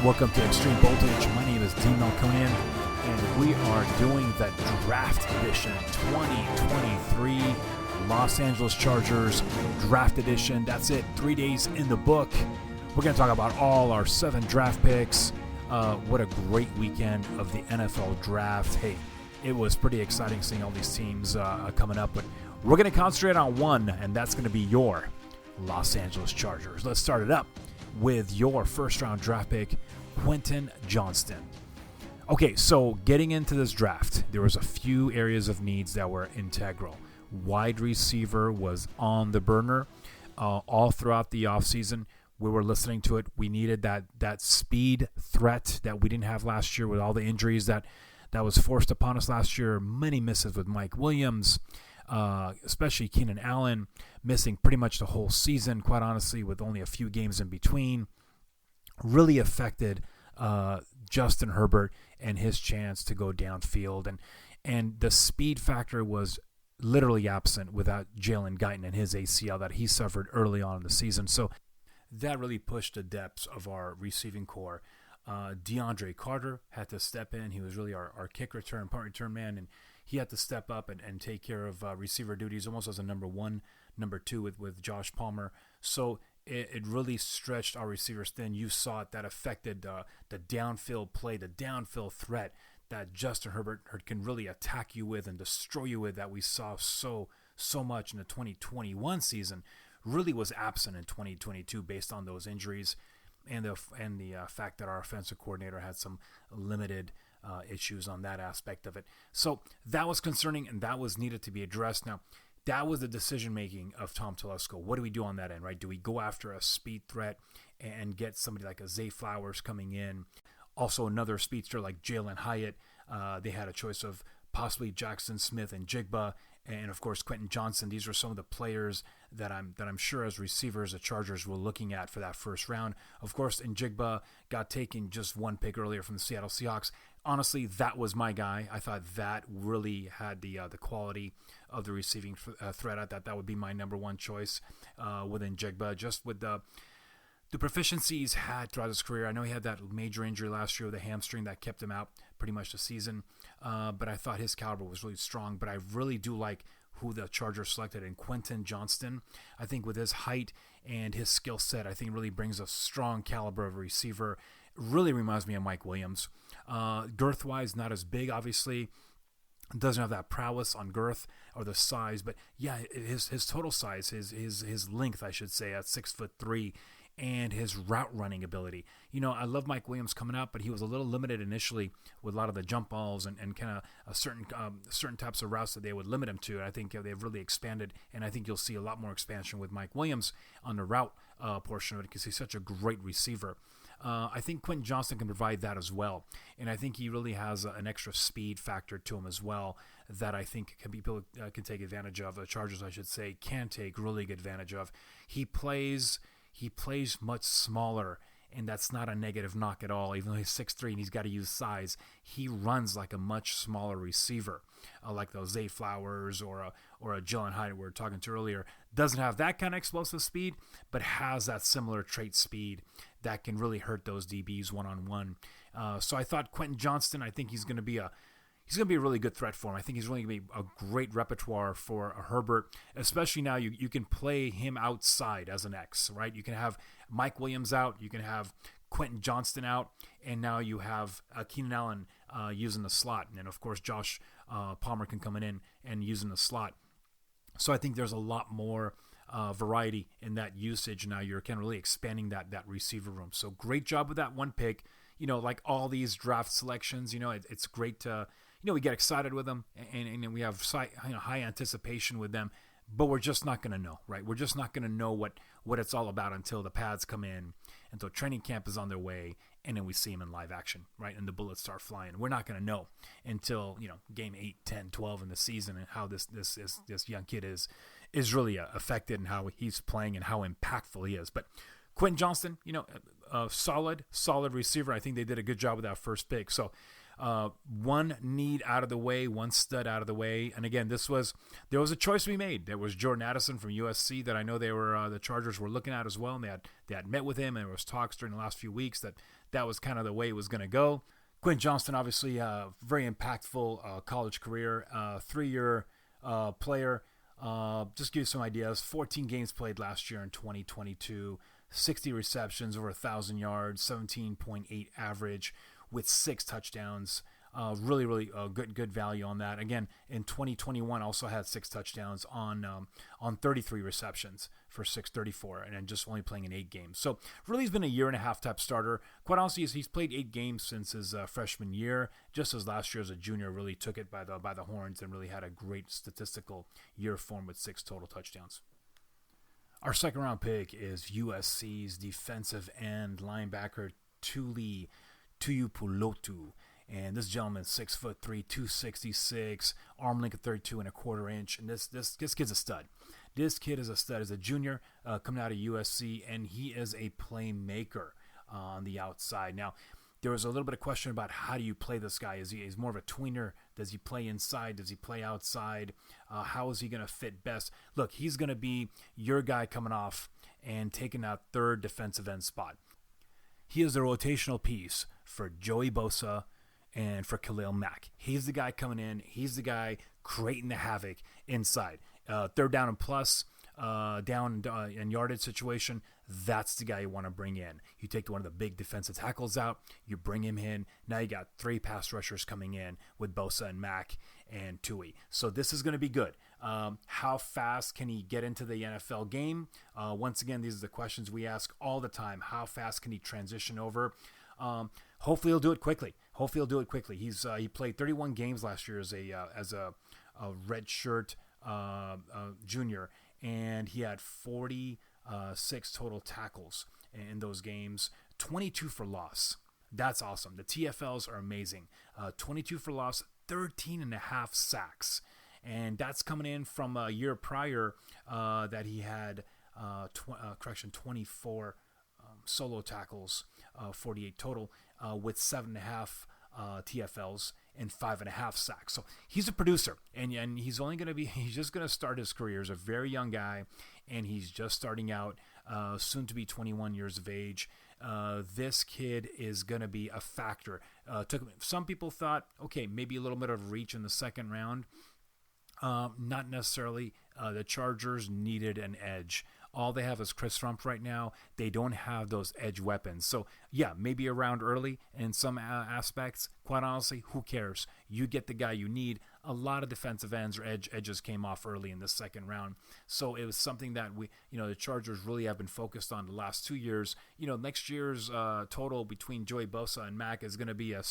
Welcome to Extreme Voltage. My name is Dean Melkonian, and we are doing the Draft Edition 2023 Los Angeles Chargers Draft Edition. That's it, 3 days in the book. We're going to talk about all our 7 draft picks. What a great weekend of the NFL Draft. Hey, it was pretty exciting seeing all these teams coming up, but we're going to concentrate on one, and that's going to be your Los Angeles Chargers. Let's start it up with your first-round draft pick, Quentin Johnston. Okay, so getting into this draft, there was a few areas of needs that were integral. Wide receiver was on the burner all throughout the offseason. We were listening to it. We needed that speed threat that we didn't have last year with all the injuries that was forced upon us last year. Many misses with Mike Williams, especially Keenan Allen, missing pretty much the whole season, quite honestly, with only a few games in between. Really affected Justin Herbert and his chance to go downfield. And the speed factor was literally absent without Jalen Guyton and his ACL that he suffered early on in the season. So that really pushed the depths of our receiving core. DeAndre Carter had to step in. He was really our kick return, punt return man, and he had to step up and take care of receiver duties almost as a number 1, number 2 with Josh Palmer. So it really stretched our receivers thin. You saw it. That affected the downfield play, the downfield threat that Justin Herbert can really attack you with and destroy you with, that we saw so much in the 2021 season, really was absent in 2022 based on those injuries and the fact that our offensive coordinator had some limited issues on that aspect of it. So that was concerning, and that was needed to be addressed. Now, that was the decision-making of Tom Telesco. What do we do on that end, right? Do we go after a speed threat and get somebody like a Zay Flowers coming in? Also, another speedster like Jalen Hyatt. They had a choice of possibly Jackson Smith and Jigba, and of course Quentin Johnston. These are some of the players that I'm sure as receivers the Chargers were looking at for that first round. Of course, Njigba got taken just one pick earlier from the Seattle Seahawks. Honestly, that was my guy. I thought that really had the quality of the receiving threat. I thought that would be my number 1 choice within Njigba, just with the proficiencies he's had throughout his career. I know he had that major injury last year with a hamstring that kept him out pretty much the season, but I thought his caliber was really strong. But I really do like who the Chargers selected in Quentin Johnston. I think with his height and his skill set, I think it really brings a strong caliber of a receiver. It really reminds me of Mike Williams. Girth-wise, not as big, obviously. Doesn't have that prowess on girth or the size, but yeah, his total size, his length, I should say, at 6'3", and his route running ability. You know, I love Mike Williams coming out, but he was a little limited initially with a lot of the jump balls and kind of a certain types of routes that they would limit him to. And I think they've really expanded, and I think you'll see a lot more expansion with Mike Williams on the route portion of it because he's such a great receiver. I think Quentin Johnston can provide that as well, and I think he really has an extra speed factor to him as well that I think people can take advantage of. The Chargers, I should say, can take really good advantage of. He plays much smaller, and that's not a negative knock at all. Even though he's 6'3" and he's got to use size, he runs like a much smaller receiver, like those Zay Flowers or a Jalen Hyatt we were talking to earlier. Doesn't have that kind of explosive speed, but has that similar trait speed that can really hurt those DBs one-on-one. So I thought Quentin Johnston, I think he's going to be a really good threat for him. I think he's really going to be a great repertoire for Herbert, especially now you can play him outside as an X, right? You can have Mike Williams out, you can have Quentin Johnston out, and now you have Keenan Allen using the slot. And of course, Josh Palmer can come in and using the slot. So I think there's a lot more variety in that usage. Now you're kind of really expanding that receiver room. So great job with that one pick. You know, like all these draft selections, you know, it's great to, you know, we get excited with them and we have high anticipation with them, but we're just not going to know, right? We're just not going to know what it's all about until the pads come in, until training camp is on their way, and then we see them in live action, right? And the bullets start flying. We're not going to know until, you know, game 8, 10, 12 in the season and how this young kid is really affected and how he's playing and how impactful he is. But Quentin Johnston, you know, a solid receiver. I think they did a good job with that first pick. So One need out of the way, one stud out of the way. And again, there was a choice we made. There was Jordan Addison from USC that I know the Chargers were looking at as well, and they had met with him, and there was talks during the last few weeks that was kind of the way it was going to go. Quentin Johnston, obviously, very impactful college career, 3-year player. Just give you some ideas. 14 games played last year in 2022, 60 receptions, over 1,000 yards, 17.8 average with 6 touchdowns. Really good value on that. Again, in 2021, also had 6 touchdowns on 33 receptions for 634, and then just only playing in 8 games. So really, he's been a year and a half type starter. Quite honestly, he's played 8 games since his freshman year. Just as last year as a junior, really took it by the horns and really had a great statistical year for him with 6 total touchdowns. Our second round pick is USC's defensive end linebacker Tuli Tuipulotu. And this gentleman's 6'3", 266, arm length of 32.25 inch. And this kid's a stud. This kid is a stud. He's a junior coming out of USC, and he is a playmaker on the outside. Now, there was a little bit of question about how do you play this guy. Is more of a tweener? Does he play inside? Does he play outside? How is he going to fit best? Look, he's going to be your guy coming off and taking that third defensive end spot. He is a rotational piece for Joey Bosa and for Khalil Mack. He's the guy coming in. He's the guy creating the havoc inside. Third down and plus, down and yardage situation, that's the guy you want to bring in. You take one of the big defensive tackles out, you bring him in. Now you got 3 pass rushers coming in with Bosa and Mack and Tui. So this is going to be good. How fast can he get into the NFL game? Once again, these are the questions we ask all the time. How fast can he transition over? Hopefully he'll do it quickly. He played 31 games last year as a redshirt junior, and he had 46 total tackles in those games, 22 for loss. That's awesome. The TFLs are amazing. 22 for loss, 13 and a half sacks. And that's coming in from a year prior that he had 24 solo tackles, 48 total, with 7.5 TFLs and 5.5 sacks. So he's a producer, and he's just going to start his career as a very young guy, and he's just starting out, soon to be 21 years of age. This kid is going to be a factor. Some people thought, okay, maybe a little bit of reach in the second round. Not necessarily. The Chargers needed an edge. All they have is Chris Rumph right now. They don't have those edge weapons. So, yeah, maybe a round early in some aspects. Quite honestly, who cares? You get the guy you need. A lot of defensive ends or edges came off early in the second round. So it was something that the Chargers really have been focused on the last 2 years. Next year's total between Joey Bosa and Mack is going to be a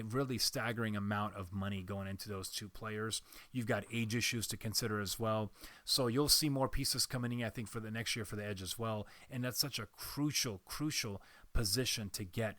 really staggering amount of money going into those 2 players. You've got age issues to consider as well. So you'll see more pieces coming in, I think, for the next year for the edge as well. And that's such a crucial position to get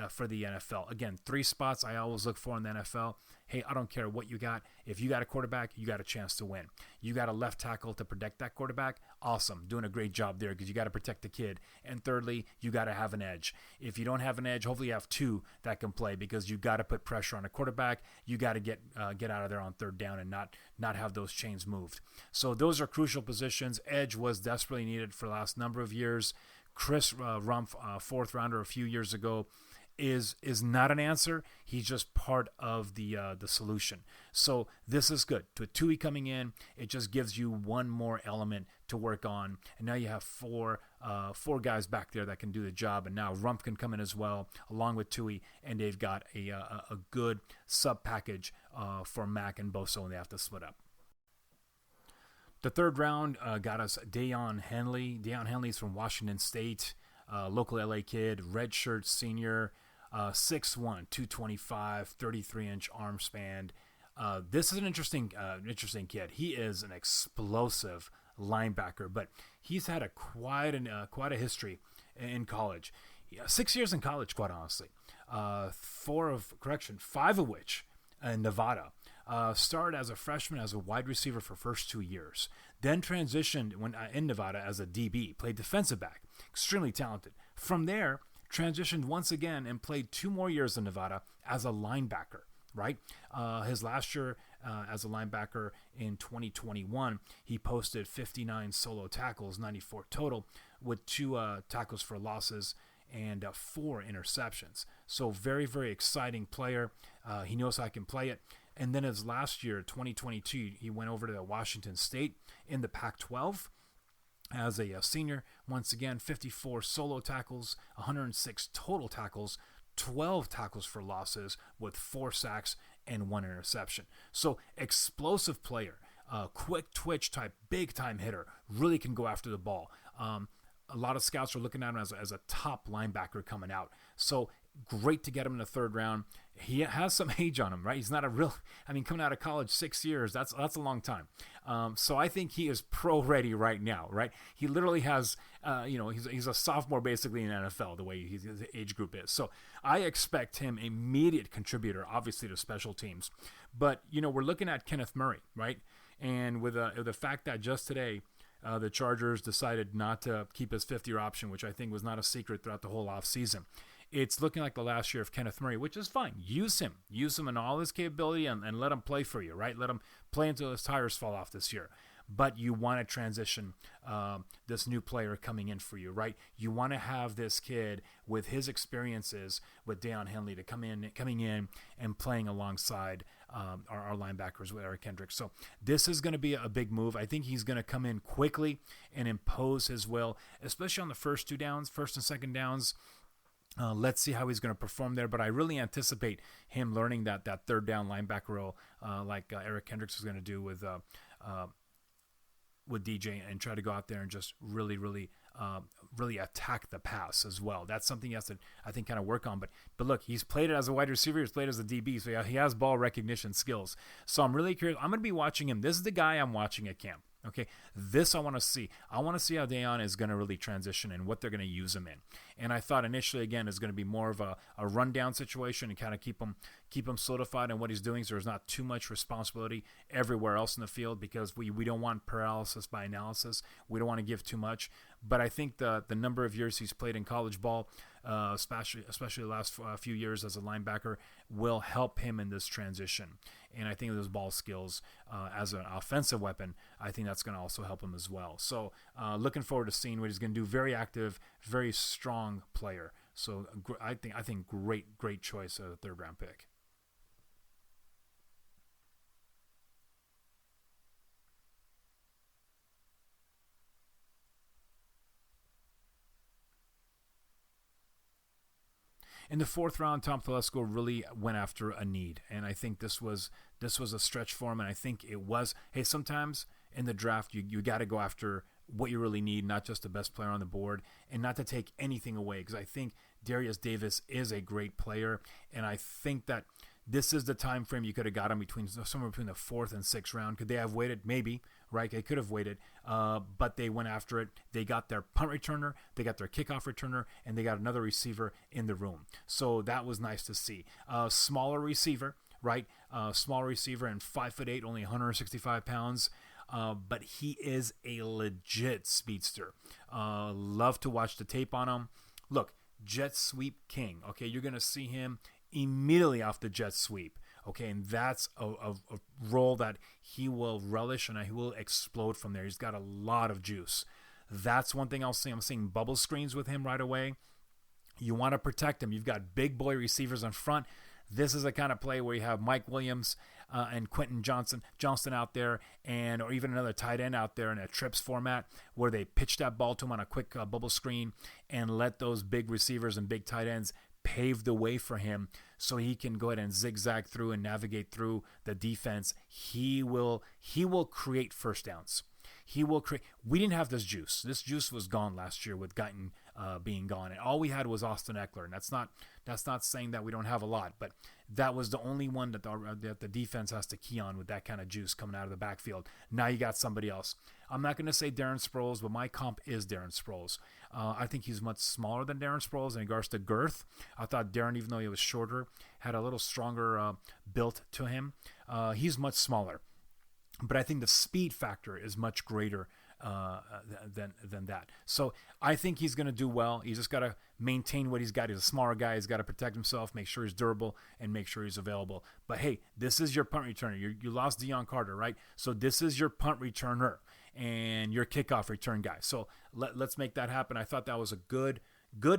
for the NFL. Again, 3 spots I always look for in the NFL. Hey, I don't care what you got. If you got a quarterback, you got a chance to win. You got a left tackle to protect that quarterback. Awesome. Doing a great job there because you got to protect the kid. And thirdly, you got to have an edge. If you don't have an edge, hopefully you have 2 that can play because you got to put pressure on a quarterback. You got to get out of there on third down and not have those chains moved. So those are crucial positions. Edge was desperately needed for the last number of years. Chris Rumph, 4th rounder a few years ago, is not an answer. He's just part of the solution. So this is good. To Tui coming in, it just gives you one more element to work on. And now you have four guys back there that can do the job. And now Rumph can come in as well, along with Tui, and they've got a good sub package for Mack and Bosa when they have to split up. The third round got us Deion Henley. Deion Henley's from Washington State, local LA kid, redshirt senior, 6'1", 225, 33-inch arm span. This is an interesting kid. He is an explosive linebacker, but he's had quite a history in college. 6 years in college, quite honestly. 5 of which in Nevada. Started as a freshman as a wide receiver for first 2 years. Then transitioned in Nevada as a DB, played defensive back. Extremely talented. From there, transitioned once again and played 2 more years in Nevada as a linebacker. Right, his last year as a linebacker in 2021, he posted 59 solo tackles, 94 total, with 2 tackles for losses and 4 interceptions. So very, very exciting player. He knows how he can play it. And then his last year, 2022, he went over to Washington State in the Pac-12 as a senior. Once again, 54 solo tackles, 106 total tackles, 12 tackles for losses with 4 sacks and 1 interception. So explosive player, quick twitch type, big time hitter, really can go after the ball. A lot of scouts are looking at him as a top linebacker coming out. So great to get him in the 3rd round. He has some age on him, right? He's not a real, coming out of college 6 years, that's a long time. So I think he is pro ready right now, right? He literally has, he's a sophomore basically in the NFL, the way his age group is. So I expect him immediate contributor, obviously, to special teams. But, we're looking at Kenneth Murray, right? And with the fact that just today, the Chargers decided not to keep his 5th-year option, which I think was not a secret throughout the whole offseason. It's looking like the last year of Kenneth Murray, which is fine. Use him in all his capability and let him play for you, right? Let him play until his tires fall off this year. But you want to transition this new player coming in for you, right? You want to have this kid with his experiences with Deion Henley to coming in and playing alongside our linebackers with Eric Kendricks. So this is going to be a big move. I think he's going to come in quickly and impose his will, especially on the first 2 downs, first and second downs. Let's see how he's going to perform there, but I really anticipate him learning that 3rd down linebacker role, like Eric Kendricks is going to do with DJ, and try to go out there and just really, really, really attack the pass as well. That's something he has to, I think, kind of work on. But look, he's played it as a wide receiver, he's played as a DB, so he has ball recognition skills. So I'm really curious. I'm going to be watching him. This is the guy I'm watching at camp. Okay, this I want to see. I want to see how Deion is going to really transition and what they're going to use him in. And I thought initially, again, is going to be more of a rundown situation and kind of keep him solidified in what he's doing, so there's not too much responsibility everywhere else in the field, because we don't want paralysis by analysis. We don't want to give too much. But I think the number of years he's played in college ball, especially the last few years as a linebacker, will help him in this transition. And I think those ball skills as an offensive weapon, I think that's going to also help him as well. So looking forward to seeing what he's going to do. Very active, very strong player. So I think great choice of the 3rd round pick. In the 4th round, Tom Telesco really went after a need, and I think this was a stretch for him, and I think it was. Hey, sometimes in the draft, you got to go after what you really need, not just the best player on the board, and not to take anything away, because I think Darius Davis is a great player, and I think that this is the time frame you could have got him somewhere between the 4th and 6th round. Could they have waited? Maybe, right? They could have waited, but they went after it. They got their punt returner, they got their kickoff returner, and they got another receiver in the room. So that was nice to see. Smaller receiver, right? Small receiver and 5'8", only 165 pounds. But he is a legit speedster. Love to watch the tape on him. Look, jet sweep king. Okay, you're going to see him immediately off the jet sweep. Okay, and that's a role that he will relish and he will explode from there. He's got a lot of juice. That's one thing I'll see. I'm seeing bubble screens with him right away. You want to protect him. You've got big boy receivers in front. This is a kind of play where you have Mike Williams and Quentin Johnston out there, or even another tight end out there in a trips format where they pitch that ball to him on a quick bubble screen and let those big receivers and big tight ends pave the way for him so he can go ahead and zigzag through and navigate through the defense. He will create first downs. We didn't have this juice. This juice was gone last year with Guyton being gone, and all we had was Austin Eckler. And that's not saying that we don't have a lot, but that was the only one that the defense has to key on with that kind of juice coming out of the backfield. Now you got somebody else. I'm not going to say Darren Sproles, but my comp is Darren Sproles. I think he's much smaller than Darren Sproles in regards to girth. I thought Darren, even though he was shorter, had a little stronger built to him. He's much smaller. But I think the speed factor is much greater than that. So I think he's going to do well. He's just got to maintain what he's got. He's a smaller guy. He's got to protect himself, make sure he's durable, and make sure he's available. But hey, this is your punt returner. You lost Deion Carter, right? So this is your punt returner and your kickoff return guy. So let's make that happen. I thought that was a good,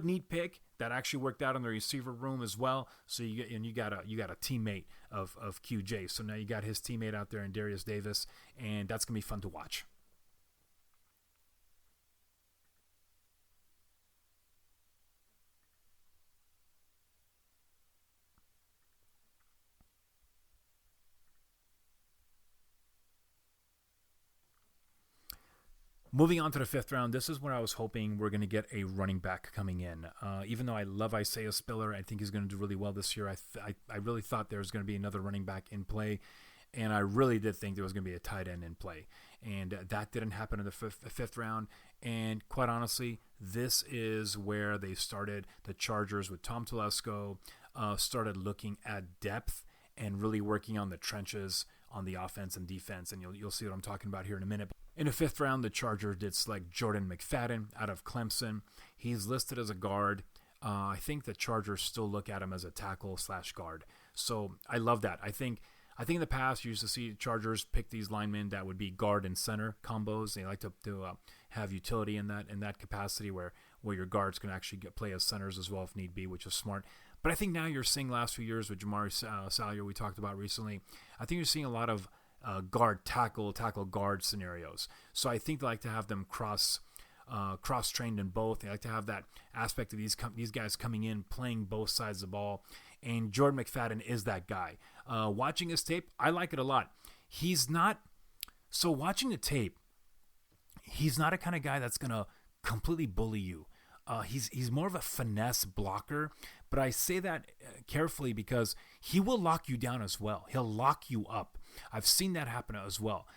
neat pick that actually worked out in the receiver room as well. So you got a teammate of QJ. So now you got his teammate out there in Darius Davis, and that's gonna be fun to watch. Moving on to the fifth round, this is where I was hoping we're going to get a running back coming in. Even though I love Isaiah Spiller, I think he's going to do really well this year. I really thought there was going to be another running back in play, and I really did think there was going to be a tight end in play. And that didn't happen in the fifth round. And quite honestly, this is where they started, the Chargers with Tom Telesco, started looking at depth and really working on the trenches on the offense and defense. And you'll see what I'm talking about here in a minute. In the fifth round, the Chargers did select Jordan McFadden out of Clemson. He's listed as a guard. I think the Chargers still look at him as a tackle/guard. So I love that. I think in the past you used to see Chargers pick these linemen that would be guard and center combos. They like to have utility in that capacity where your guards can actually play as centers as well if need be, which is smart. But I think now you're seeing last few years with Jamari Salyer we talked about recently. I think you're seeing a lot of guard tackle guard scenarios. So I think they like to have them cross trained in both. They like to have that aspect of these guys coming in playing both sides of the ball. And Jordan McFadden is that guy. Watching his tape, I like it a lot. Watching the tape, he's not a kind of guy that's gonna completely bully you. He's more of a finesse blocker, but I say that carefully because he will lock you down as well. He'll lock you up. I've seen that happen as well.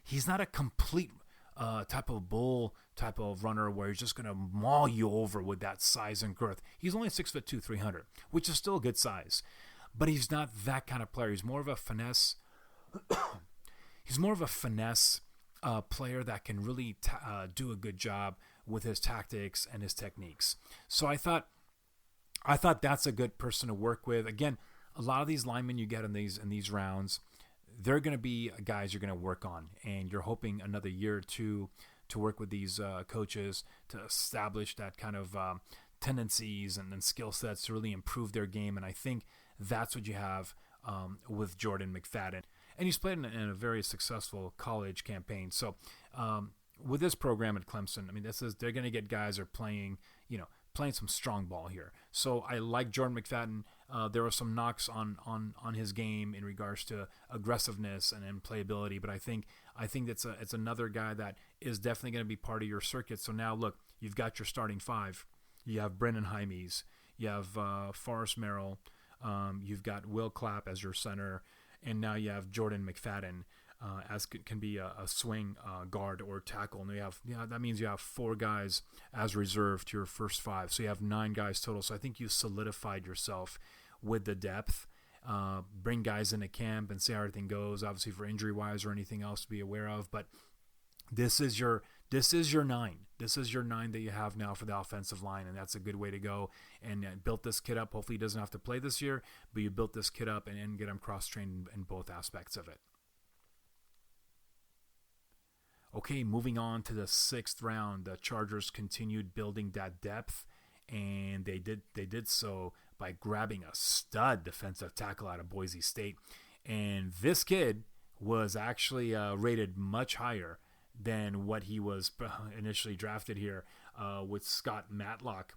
He's not a complete type of bull type of runner where he's just going to maul you over with that size and girth. He's only 6'2", 300, which is still a good size, but he's not that kind of player. He's more of a finesse. He's more of a finesse player that can really do a good job with his tactics and his techniques. So I thought that's a good person to work with. Again, a lot of these linemen you get in these rounds, they're going to be guys you're going to work on, and you're hoping another year or two to work with these coaches to establish that kind of tendencies and skill sets to really improve their game. And I think that's what you have with Jordan McFadden. And he's played in a very successful college campaign. So with this program at Clemson, I mean, they're going to get guys who are playing some strong ball here. So I like Jordan McFadden. There were some knocks on his game in regards to aggressiveness and playability, but I think it's another guy that is definitely going to be part of your circuit. So now look, you've got your starting five. You have Brennan Hymes, you have Forrest Merrill, you've got Will Clapp as your center, and now you have Jordan McFadden as can be a swing guard or tackle. And that means you have 4 guys as reserve to your first 5. So you have 9 guys total. So I think you solidified yourself with the depth. Bring guys into camp and see how everything goes, obviously for injury-wise or anything else to be aware of. But this is your 9. This is your 9 that you have now for the offensive line, and that's a good way to go. And built this kid up. Hopefully he doesn't have to play this year, but you built this kid up and get him cross-trained in both aspects of it. Okay, moving on to the 6th round, the Chargers continued building that depth, and they did so by grabbing a stud defensive tackle out of Boise State. And this kid was actually rated much higher than what he was initially drafted here with Scott Matlock.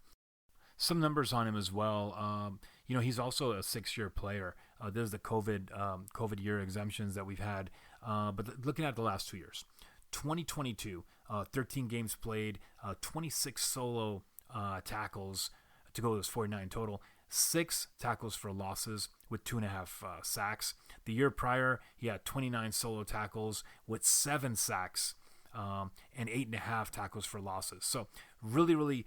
Some numbers on him as well. He's also a 6-year player. There's the COVID year exemptions that we've had. But looking at the last 2 years, 2022, 13 games played, 26 solo tackles to go to 49 total, 6 tackles for losses with 2.5 sacks. The year prior, he had 29 solo tackles with 7 sacks and 8.5 tackles for losses. So really, really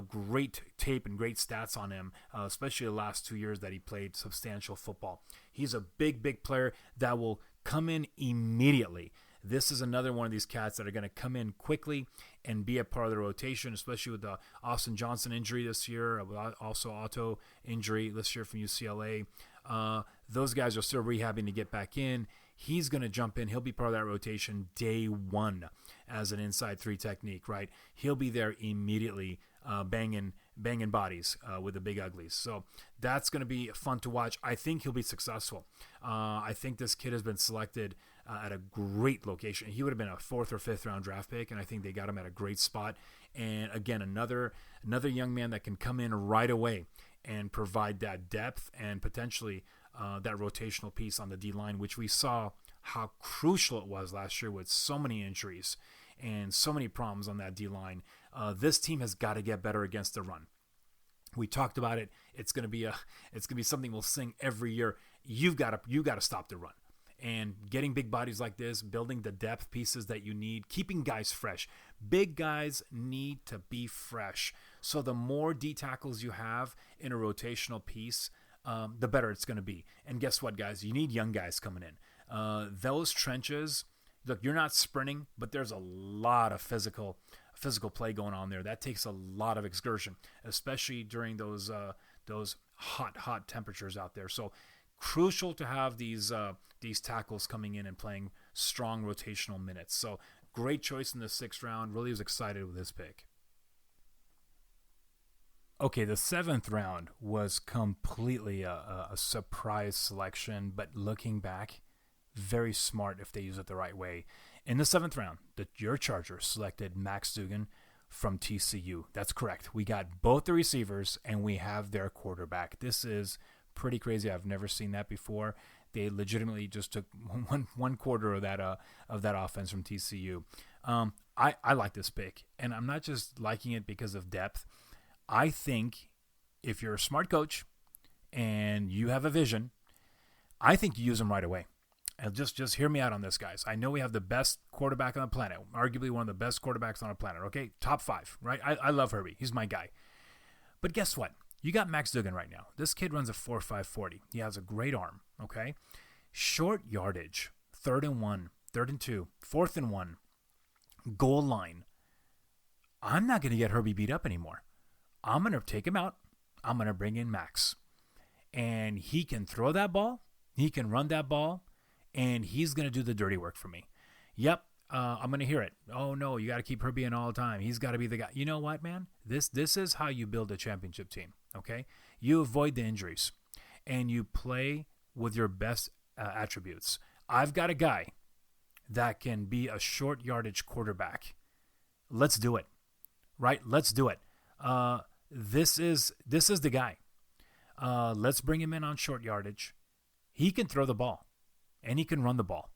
great tape and great stats on him, especially the last 2 years that he played substantial football. He's a big, big player that will come in immediately. this is another one of these cats that are going to come in quickly and be a part of the rotation, especially with the Austin Johnson injury this year, also Otto injury this year from UCLA. Those guys are still rehabbing to get back in. He's going to jump in. He'll be part of that rotation day one as an inside three technique, right? He'll be there immediately, banging bodies with the big uglies. So that's going to be fun to watch. I think he'll be successful. I think this kid has been selected at a great location. He would have been a 4th or 5th round draft pick, and I think they got him at a great spot. And again, another young man that can come in right away and provide that depth and potentially that rotational piece on the D-line, which we saw how crucial it was last year with so many injuries and so many problems on that D-line. This team has got to get better against the run. We talked about it. It's going to be something we'll sing every year. You've got to stop the run. And getting big bodies like this, building the depth pieces that you need, keeping guys fresh. Big guys need to be fresh. So the more D tackles you have in a rotational piece, the better it's going to be. And guess what, guys? You need young guys coming in. Those trenches, look, you're not sprinting, but there's a lot of physical play going on there. That takes a lot of excursion, especially during those hot temperatures out there. So crucial to have these tackles coming in and playing strong rotational minutes. So great choice in the 6th round. Really was excited with this pick. Okay, the 7th round was completely a surprise selection, but looking back, very smart if they use it the right way. In the 7th round, your Chargers selected Max Duggan from TCU. That's correct. We got both the receivers, and we have their quarterback. This is pretty crazy. I've never seen that before. They legitimately just took one quarter of that offense from TCU. I like this pick, and I'm not just liking it because of depth. I think if you're a smart coach and you have a vision, I think you use them right away. And just hear me out on this, guys. I know we have the best quarterback on the planet, arguably one of the best quarterbacks on the planet, okay? Top 5, right? I love Herbie. He's my guy. But guess what? You got Max Duggan right now. This kid runs a 4.5 40. He has a great arm, okay? Short yardage, 3rd and 1, 3rd and 2, 4th and 1, goal line. I'm not going to get Herbie beat up anymore. I'm going to take him out. I'm going to bring in Max. And he can throw that ball. He can run that ball. And he's going to do the dirty work for me. Yep, I'm going to hear it. Oh, no, you got to keep Herbie in all the time. He's got to be the guy. You know what, man? This is how you build a championship team, okay? You avoid the injuries, and you play with your best attributes. I've got a guy that can be a short yardage quarterback. Let's do it, right? Let's do it. This is the guy. Let's bring him in on short yardage. He can throw the ball, and he can run the ball.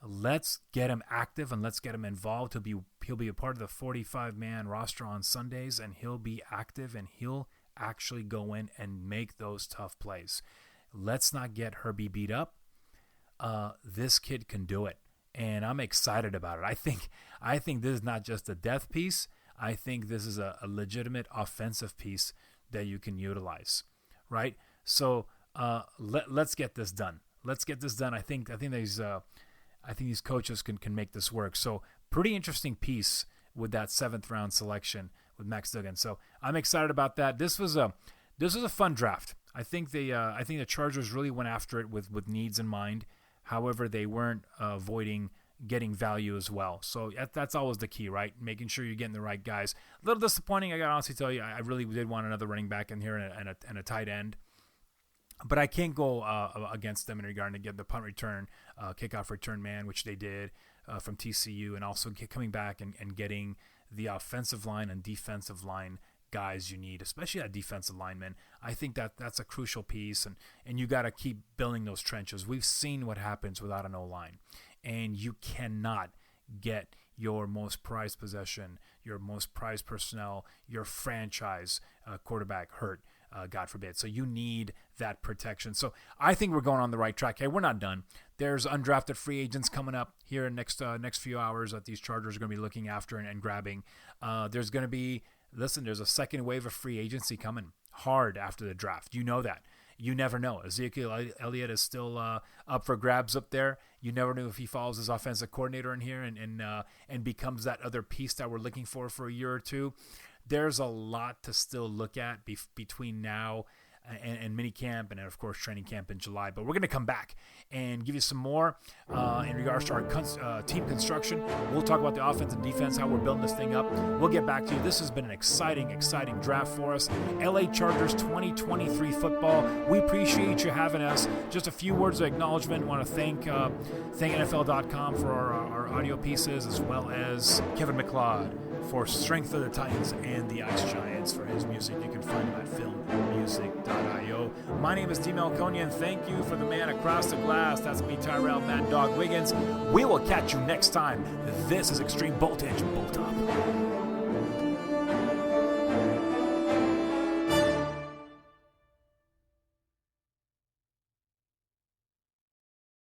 Let's get him active and let's get him involved. He'll be a part of the 45-man roster on Sundays, and he'll be active, and he'll actually go in and make those tough plays. Let's not get Herbie beat up. This kid can do it, and I'm excited about it. I think this is not just a depth piece. I think this is a legitimate offensive piece that you can utilize, right? So let's get this done. Let's get this done. I think these coaches can make this work. So pretty interesting piece with that 7th round selection with Max Duggan. So I'm excited about that. This was a fun draft. I think the Chargers really went after it with needs in mind. However, they weren't avoiding getting value as well. So that's always the key, right? Making sure you're getting the right guys. A little disappointing, I got to honestly tell you. I really did want another running back in here and a tight end. But I can't go against them in regard to get the punt return, kickoff return man, which they did from TCU, and also coming back and getting the offensive line and defensive line guys you need, especially that defensive lineman. I think that's a crucial piece, and you got to keep building those trenches. We've seen what happens without an O-line, and you cannot get your most prized possession, your most prized personnel, your franchise quarterback hurt. God forbid. So you need that protection. So I think we're going on the right track. Hey, we're not done. There's undrafted free agents coming up here in next few hours that these Chargers are going to be looking after and grabbing. There's going to be, there's a second wave of free agency coming hard after the draft. You know that. you never know. Ezekiel Elliott is still up for grabs up there. You never know if he follows his offensive coordinator in here and becomes that other piece that we're looking for a year or two. There's a lot to still look at between now and minicamp and, of course, training camp in July. But we're going to come back and give you some more in regards to our team construction. We'll talk about the offense and defense, how we're building this thing up. We'll get back to you. This has been an exciting draft for us. LA Chargers 2023 football. We appreciate you having us. Just a few words of acknowledgement. I want to thank NFL.com for our audio pieces, as well as Kevin McLeod for Strength of the Titans and the Ice Giants for his music. You can find him at filmmusic.io. My name is D. Melconian. Thank you for the man across the glass. That's me, Tyrell Mad Dog Wiggins. We will catch you next time. This is Extreme Voltage Bolt Up.